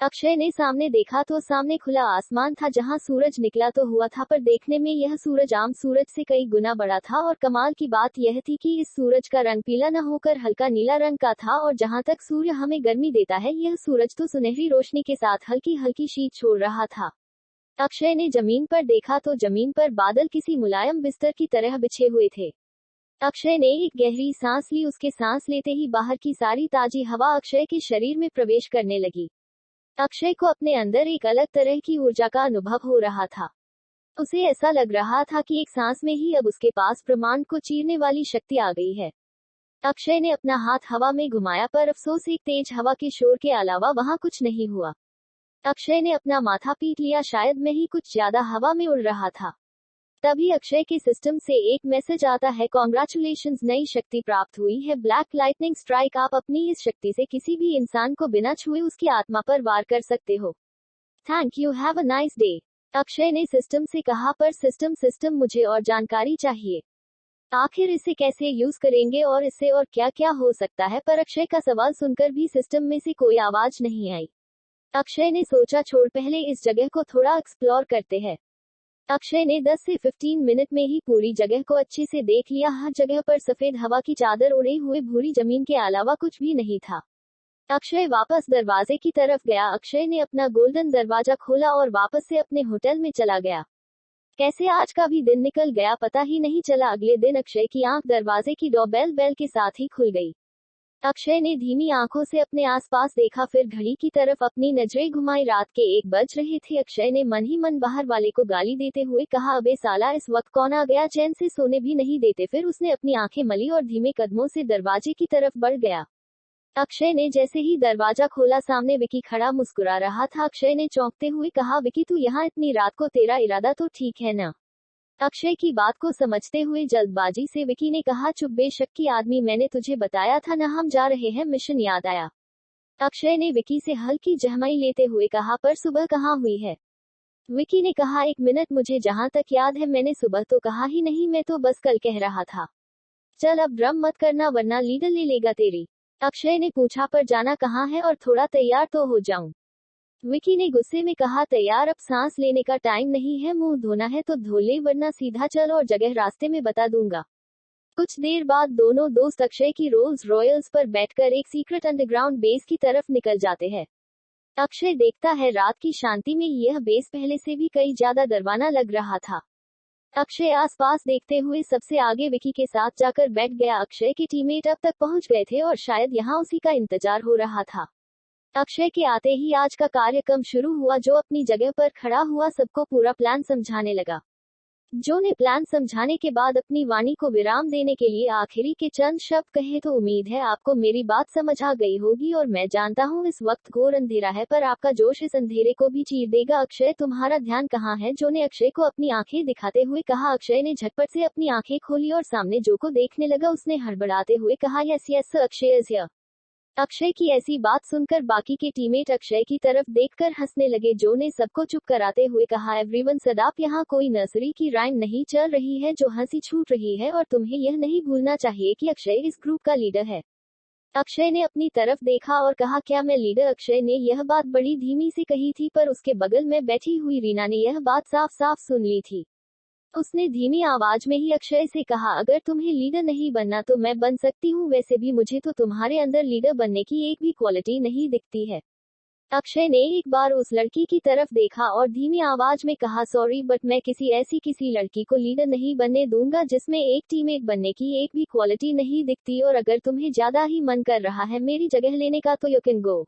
अक्षय ने सामने देखा तो सामने खुला आसमान था जहां सूरज निकला तो हुआ था, पर देखने में यह सूरज आम सूरज से कई गुना बड़ा था। और कमाल की बात यह थी कि इस सूरज का रंग पीला न होकर हल्का नीला रंग का था, और जहां तक सूर्य हमें गर्मी देता है, यह सूरज तो सुनहरी रोशनी के साथ हल्की हल्की शीत छोड़ रहा था। अक्षय ने जमीन पर देखा तो जमीन पर बादल किसी मुलायम बिस्तर की तरह बिछे हुए थे। अक्षय ने एक गहरी सांस ली। उसके सांस लेते ही बाहर की सारी ताजी हवा अक्षय के शरीर में प्रवेश करने लगी। अक्षय को अपने अंदर एक अलग तरह की ऊर्जा का अनुभव हो रहा था। उसे ऐसा लग रहा था कि एक सांस में ही अब उसके पास ब्रह्मांड को चीरने वाली शक्ति आ गई है। अक्षय ने अपना हाथ हवा में घुमाया, पर अफसोस एक तेज हवा के शोर के अलावा वहां कुछ नहीं हुआ। अक्षय ने अपना माथा पीट लिया, शायद मैं ही कुछ ज्यादा हवा में उड़ रहा था। तभी अक्षय के सिस्टम से एक मैसेज आता है, कॉन्ग्रेचुलेशंस, नई शक्ति प्राप्त हुई है, ब्लैक लाइटनिंग स्ट्राइक। आप अपनी इस शक्ति से किसी भी इंसान को बिना छुए उसकी आत्मा पर वार कर सकते हो। Thank you, have a nice day. Akshay ने सिस्टम से कहा, पर सिस्टम मुझे और जानकारी चाहिए। आखिर इसे कैसे यूज करेंगे और इससे और क्या क्या हो सकता है। पर अक्षय का सवाल सुनकर भी सिस्टम में से कोई आवाज नहीं आई। अक्षय ने सोचा, छोड़, पहले इस जगह को थोड़ा एक्सप्लोर करते हैं। अक्षय ने 10 से 15 मिनट में ही पूरी जगह को अच्छे से देख लिया। हर जगह पर सफेद हवा की चादर ओढ़े हुए भूरी जमीन के अलावा कुछ भी नहीं था। अक्षय वापस दरवाजे की तरफ गया। अक्षय ने अपना गोल्डन दरवाजा खोला और वापस से अपने होटल में चला गया। कैसे आज का भी दिन निकल गया पता ही नहीं चला। अगले दिन अक्षय की आंख दरवाजे की डोरबेल बेल के साथ ही खुल गई। अक्षय ने धीमी आंखों से अपने आसपास देखा, फिर घड़ी की तरफ अपनी नजरें घुमाई। रात के 1 बज रहे थे। अक्षय ने मन ही मन बाहर वाले को गाली देते हुए कहा, अबे साला, इस वक्त कौन आ गया, चैन से सोने भी नहीं देते। फिर उसने अपनी आंखें मली और धीमे कदमों से दरवाजे की तरफ बढ़ गया। अक्षय ने जैसे ही दरवाजा खोला, सामने विकी खड़ा मुस्कुरा रहा था। अक्षय ने चौंकते हुए कहा, विकी, तू यहाँ इतनी रात को, तेरा इरादा तो ठीक है ना? अक्षय की बात को समझते हुए जल्दबाजी से विकी ने कहा, चुप बेशक्की आदमी, मैंने तुझे बताया था ना हम जा रहे हैं मिशन, याद आया? अक्षय ने विकी से हल्की जहमाई लेते हुए कहा, पर सुबह कहाँ हुई है? विकी ने कहा, 1 मिनट, मुझे जहां तक याद है मैंने सुबह तो कहा ही नहीं, मैं तो बस कल कह रहा था। चल अब ड्रम मत करना वरना लीडर ले लेगा तेरी। अक्षय ने पूछा, पर जाना कहाँ है, और थोड़ा तैयार तो हो जाऊं? विकी ने गुस्से में कहा, तैयार? अब सांस लेने का टाइम नहीं है, मुंह धोना है तो धो ले, वरना सीधा चल और जगह रास्ते में बता दूंगा। कुछ देर बाद दोनों दोस्त अक्षय की रोल्स रॉयल्स पर बैठकर एक सीक्रेट अंडरग्राउंड बेस की तरफ निकल जाते हैं। अक्षय देखता है, रात की शांति में यह बेस पहले से भी कई ज्यादा डरावना लग रहा था। अक्षय आसपास देखते हुए सबसे आगे विकी के साथ जाकर बैठ गया। अक्षय के टीममेट अब तक पहुंच गए थे और शायद यहाँ उसी का इंतजार हो रहा था। अक्षय के आते ही आज का कार्यक्रम शुरू हुआ। जो अपनी जगह पर खड़ा हुआ सबको पूरा प्लान समझाने लगा। जो ने प्लान समझाने के बाद अपनी वाणी को विराम देने के लिए आखिरी के चंद शब्द कहे, तो उम्मीद है आपको मेरी बात समझ आ गई होगी, और मैं जानता हूँ इस वक्त घोर अंधेरा है, पर आपका जोश इस अंधेरे को भी चीर देगा। अक्षय, तुम्हारा ध्यान कहाँ है? जो ने अक्षय को अपनी आंखें दिखाते हुए कहा। अक्षय ने झटपट से अपनी आंखें खोली और सामने जो को देखने लगा। उसने हड़बड़ाते हुए कहा, yes yes Akshay is here. Akshay की ऐसी बात सुनकर बाकी के टीममेट अक्षय की तरफ देखकर हंसने लगे। जो ने सबको चुप कराते हुए कहा, एवरीवन सदाप, यहाँ कोई नर्सरी की राइम नहीं चल रही है जो हंसी छूट रही है, और तुम्हें यह नहीं भूलना चाहिए कि अक्षय इस ग्रुप का लीडर है। अक्षय ने अपनी तरफ देखा और कहा, क्या मैं लीडर? अक्षय ने यह बात बड़ी धीमी से कही थी, पर उसके बगल में बैठी हुई रीना ने यह बात साफ साफ सुन ली थी। उसने धीमी आवाज में ही अक्षय से कहा, अगर तुम्हें लीडर नहीं बनना तो मैं बन सकती हूँ, वैसे भी मुझे तो तुम्हारे अंदर लीडर बनने की एक भी क्वालिटी नहीं दिखती है। अक्षय ने एक बार उस लड़की की तरफ देखा और धीमी आवाज में कहा, सॉरी बट मैं किसी लड़की को लीडर नहीं बनने दूंगा जिसमें एक टीममेट बनने की एक भी क्वालिटी नहीं दिखती, और अगर तुम्हें ज्यादा ही मन कर रहा है मेरी जगह लेने का तो यू कैन गो।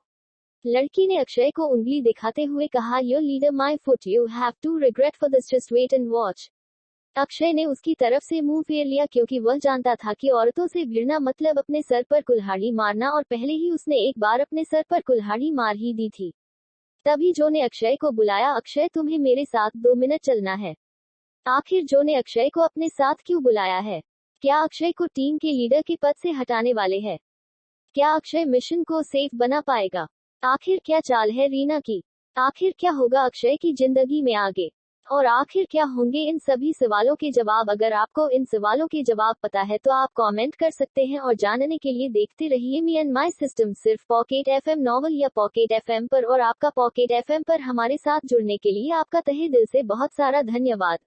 लड़की ने अक्षय को उंगली दिखाते हुए कहा, your leader my foot, you have to regret for this, just wait and watch. Akshay ने उसकी तरफ से मुंह फेर लिया, क्योंकि वह जानता था कि औरतों से भिड़ना मतलब अपने सर पर कुल्हाड़ी मारना, और पहले ही उसने एक बार अपने सर पर कुल्हाड़ी मार ही दी थी। तभी जो ने अक्षय को बुलाया, अक्षय तुम्हें मेरे साथ 2 मिनट चलना है। आखिर जो ने अक्षय को अपने साथ क्यों बुलाया है? क्या अक्षय को टीम के लीडर के पद से हटाने वाले हैं? क्या अक्षय मिशन को सेफ बना पाएगा? आखिर क्या चाल है रीना की? आखिर क्या होगा अक्षय की जिंदगी में आगे? और आखिर क्या होंगे इन सभी सवालों के जवाब? अगर आपको इन सवालों के जवाब पता है तो आप कमेंट कर सकते हैं और जानने के लिए देखते रहिए मी एंड माई सिस्टम, सिर्फ पॉकेट एफएम नॉवल या पॉकेट एफएम पर। और आपका पॉकेट एफएम पर हमारे साथ जुड़ने के लिए आपका तहे दिल से बहुत सारा धन्यवाद।